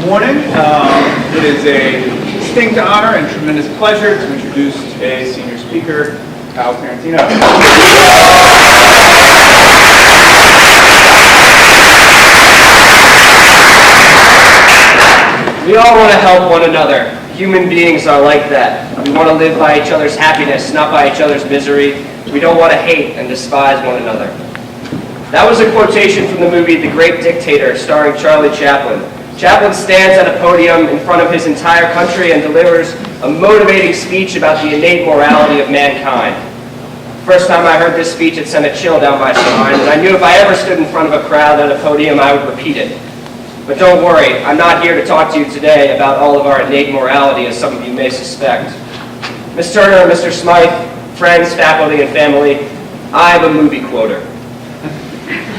Morning. It is a distinct honor and tremendous pleasure to introduce today's senior speaker, Tarantino. We all want to help one another. Human beings are like that. We want to live by each other's happiness, not by each other's misery. We don't want to hate and despise one another. That was a quotation from the movie The Great Dictator, starring Charlie Chaplin. Chaplin stands at a podium in front of his entire country and delivers a motivating speech about the innate morality of mankind. First time I heard this speech, it sent a chill down my spine, and I knew if I ever stood in front of a crowd at a podium, I would repeat it. But don't worry, I'm not here to talk to you today about all of our innate morality, as some of you may suspect. Ms. Turner, Mr. Smythe, friends, faculty, and family, I am a movie quoter.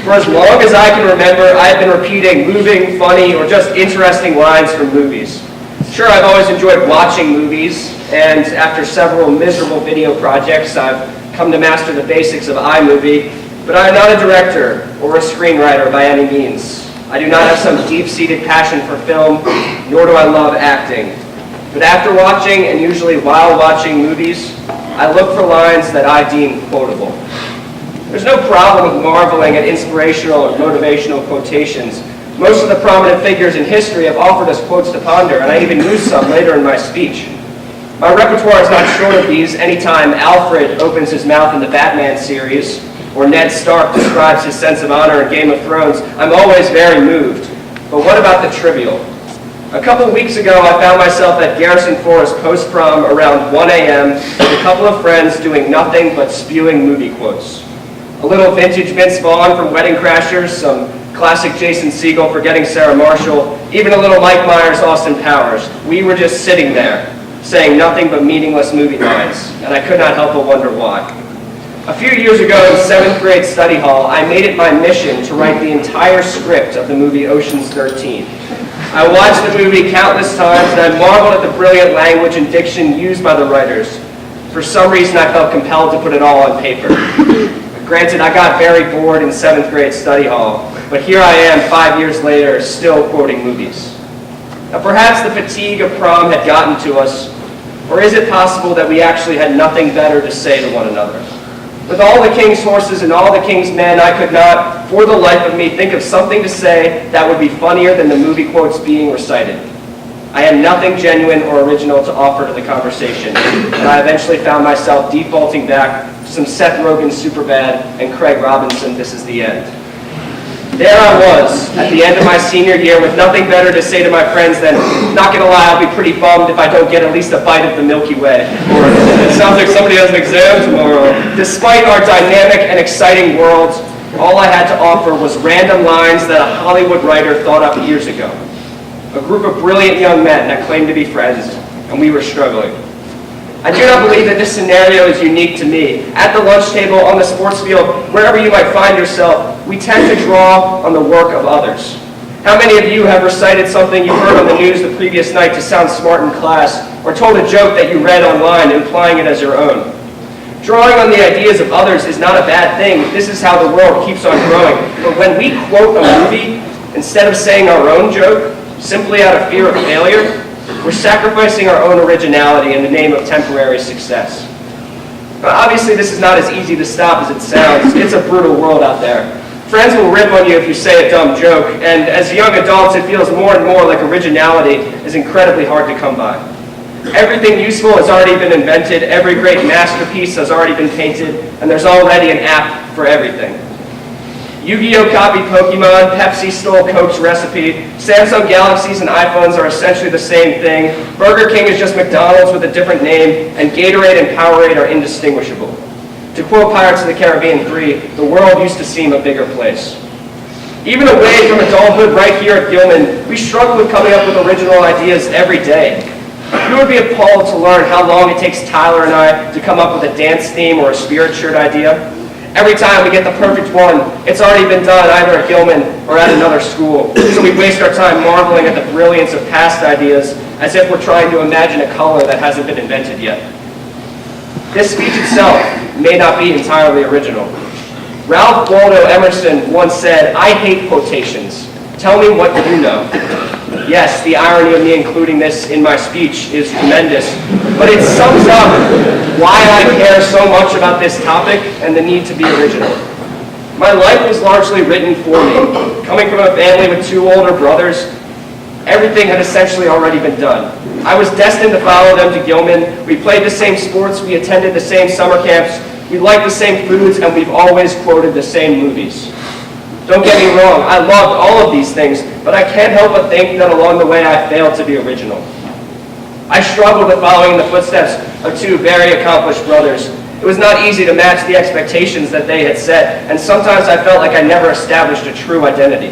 For as long as I can remember, I've been repeating moving, funny, or just interesting lines from movies. Sure, I've always enjoyed watching movies, and after several miserable video projects, I've come to master the basics of iMovie, but I am not a director or a screenwriter by any means. I do not have some deep-seated passion for film, nor do I love acting. But after watching, and usually while watching movies, I look for lines that I deem quotable. There's no problem with marveling at inspirational or motivational quotations. Most of the prominent figures in history have offered us quotes to ponder, and I even used some later in my speech. My repertoire is not short of these. Anytime Alfred opens his mouth in the Batman series, or Ned Stark describes his sense of honor in Game of Thrones, I'm always very moved. But what about the trivial? A couple of weeks ago, I found myself at Garrison Forest post-prom around 1 a.m. with a couple of friends doing nothing but spewing movie quotes. A little vintage Vince Vaughn from Wedding Crashers, some classic Jason Segel Forgetting Sarah Marshall, even a little Mike Myers, Austin Powers. We were just sitting there, saying nothing but meaningless movie lines, and I could not help but wonder why. A few years ago in 7th grade study hall, I made it my mission to write the entire script of the movie Ocean's 13. I watched the movie countless times, and I marveled at the brilliant language and diction used by the writers. For some reason, I felt compelled to put it all on paper. Granted, I got very bored in 7th grade study hall, but here I am 5 years later, still quoting movies. Now perhaps the fatigue of prom had gotten to us, or is it possible that we actually had nothing better to say to one another? With all the king's horses and all the king's men, I could not, for the life of me, think of something to say that would be funnier than the movie quotes being recited. I had nothing genuine or original to offer to the conversation, and I eventually found myself defaulting back to some Seth Rogen Superbad and Craig Robinson This Is the End. There I was, at the end of my senior year, with nothing better to say to my friends than, not gonna lie, I'll be pretty bummed if I don't get at least a bite of the Milky Way. Or, it sounds like somebody has an exam tomorrow. Despite our dynamic and exciting worlds, all I had to offer was random lines that a Hollywood writer thought up years ago. A group of brilliant young men that claimed to be friends, and we were struggling. I do not believe that this scenario is unique to me. At the lunch table, on the sports field, wherever you might find yourself, we tend to draw on the work of others. How many of you have recited something you heard on the news the previous night to sound smart in class, or told a joke that you read online, implying it as your own? Drawing on the ideas of others is not a bad thing. This is how the world keeps on growing. But when we quote a movie, instead of saying our own joke, simply out of fear of failure, we're sacrificing our own originality in the name of temporary success. Now, obviously, this is not as easy to stop as it sounds. It's a brutal world out there. Friends will rip on you if you say a dumb joke, and as young adults, it feels more and more like originality is incredibly hard to come by. Everything useful has already been invented, every great masterpiece has already been painted, and there's already an app for everything. Yu-Gi-Oh! Copied Pokemon, Pepsi stole Coke's recipe, Samsung Galaxies and iPhones are essentially the same thing, Burger King is just McDonald's with a different name, and Gatorade and Powerade are indistinguishable. To quote Pirates of the Caribbean 3, the world used to seem a bigger place. Even away from adulthood right here at Gilman, we struggle with coming up with original ideas every day. You would be appalled to learn how long it takes Tyler and I to come up with a dance theme or a spirit shirt idea. Every time we get the perfect one, it's already been done either at Gilman or at another school. So we waste our time marveling at the brilliance of past ideas as if we're trying to imagine a color that hasn't been invented yet. This speech itself may not be entirely original. Ralph Waldo Emerson once said, "I hate quotations. Tell me what you know." Yes, the irony of me including this in my speech is tremendous, but it sums up why I care so much about this topic and the need to be original. My life was largely written for me. Coming from a family with 2 older brothers, everything had essentially already been done. I was destined to follow them to Gilman. We played the same sports, we attended the same summer camps, we liked the same foods, and we've always quoted the same movies. Don't get me wrong, I loved all of these things, but I can't help but think that along the way I failed to be original. I struggled with following in the footsteps of 2 very accomplished brothers. It was not easy to match the expectations that they had set, and sometimes I felt like I never established a true identity.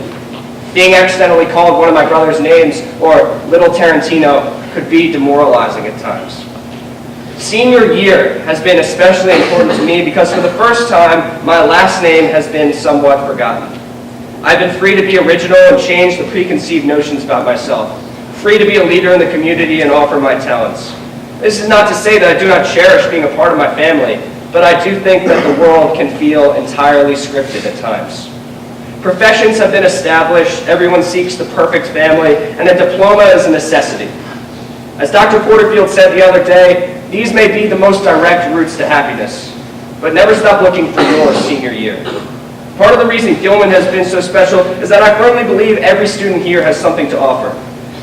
Being accidentally called one of my brother's names, or Little Tarantino, could be demoralizing at times. Senior year has been especially important to me because for the first time, my last name has been somewhat forgotten. I've been free to be original and change the preconceived notions about myself, free to be a leader in the community and offer my talents. This is not to say that I do not cherish being a part of my family, but I do think that the world can feel entirely scripted at times. Professions have been established, everyone seeks the perfect family, and a diploma is a necessity. As Dr. Porterfield said the other day, these may be the most direct routes to happiness, but never stop looking for your senior year. Part of the reason Gilman has been so special is that I firmly believe every student here has something to offer.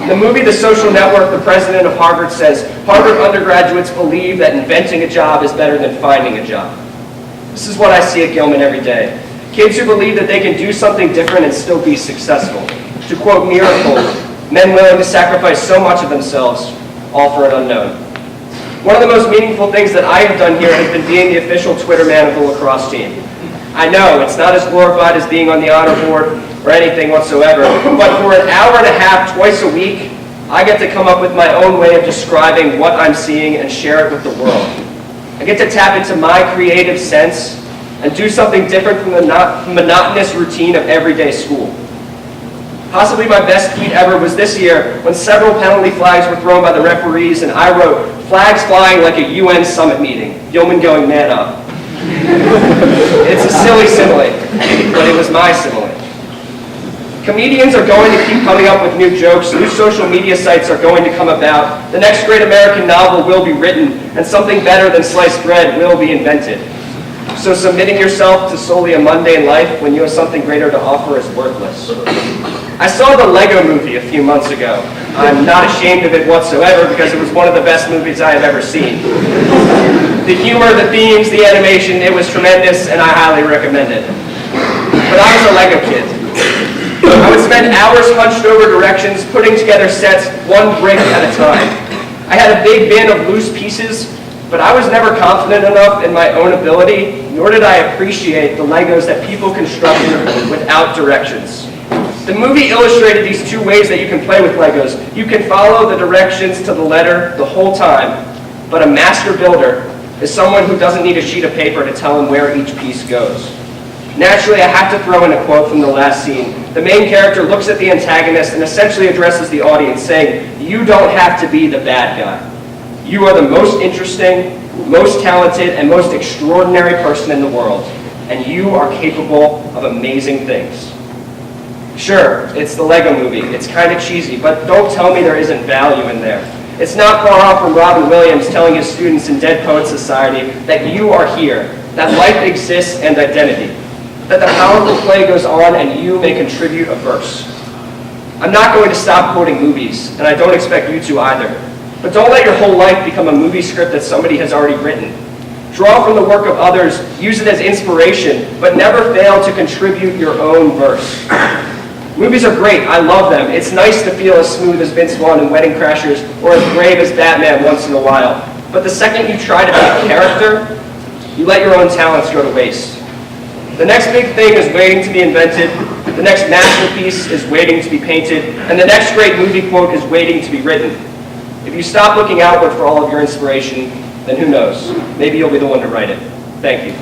In the movie The Social Network, the president of Harvard says, Harvard undergraduates believe that inventing a job is better than finding a job. This is what I see at Gilman every day. Kids who believe that they can do something different and still be successful. To quote Miracle, men willing to sacrifice so much of themselves, all for an unknown. One of the most meaningful things that I have done here has been being the official Twitter man of the lacrosse team. I know, it's not as glorified as being on the honor board or anything whatsoever, but for an hour and a half twice a week, I get to come up with my own way of describing what I'm seeing and share it with the world. I get to tap into my creative sense and do something different from the monotonous routine of everyday school. Possibly my best feat ever was this year when several penalty flags were thrown by the referees and I wrote, "Flags flying like a UN summit meeting, Gilman going man up." It's a silly simile, but it was my simile. Comedians are going to keep coming up with new jokes, new social media sites are going to come about, the next great American novel will be written, and something better than sliced bread will be invented. So submitting yourself to solely a mundane life when you have something greater to offer is worthless. I saw the Lego movie a few months ago. I'm not ashamed of it whatsoever because it was one of the best movies I have ever seen. The humor, the themes, the animation, it was tremendous and I highly recommend it. But I was a Lego kid. I would spend hours hunched over directions, putting together sets one brick at a time. I had a big bin of loose pieces, but I was never confident enough in my own ability, nor did I appreciate the Legos that people constructed without directions. The movie illustrated these 2 ways that you can play with Legos. You can follow the directions to the letter the whole time, but a master builder is someone who doesn't need a sheet of paper to tell him where each piece goes. Naturally, I have to throw in a quote from the last scene. The main character looks at the antagonist and essentially addresses the audience, saying, "You don't have to be the bad guy. You are the most interesting, most talented, and most extraordinary person in the world, and you are capable of amazing things." Sure, it's the Lego movie. It's kind of cheesy, but don't tell me there isn't value in there. It's not far off from Robin Williams telling his students in Dead Poets Society that you are here, that life exists and identity, that the powerful play goes on and you may contribute a verse. I'm not going to stop quoting movies, and I don't expect you to either. But don't let your whole life become a movie script that somebody has already written. Draw from the work of others, use it as inspiration, but never fail to contribute your own verse. Movies are great, I love them. It's nice to feel as smooth as Vince Vaughn in Wedding Crashers or as brave as Batman once in a while. But the second you try to be a character, you let your own talents go to waste. The next big thing is waiting to be invented, the next masterpiece is waiting to be painted, and the next great movie quote is waiting to be written. If you stop looking outward for all of your inspiration, then who knows? Maybe you'll be the one to write it. Thank you.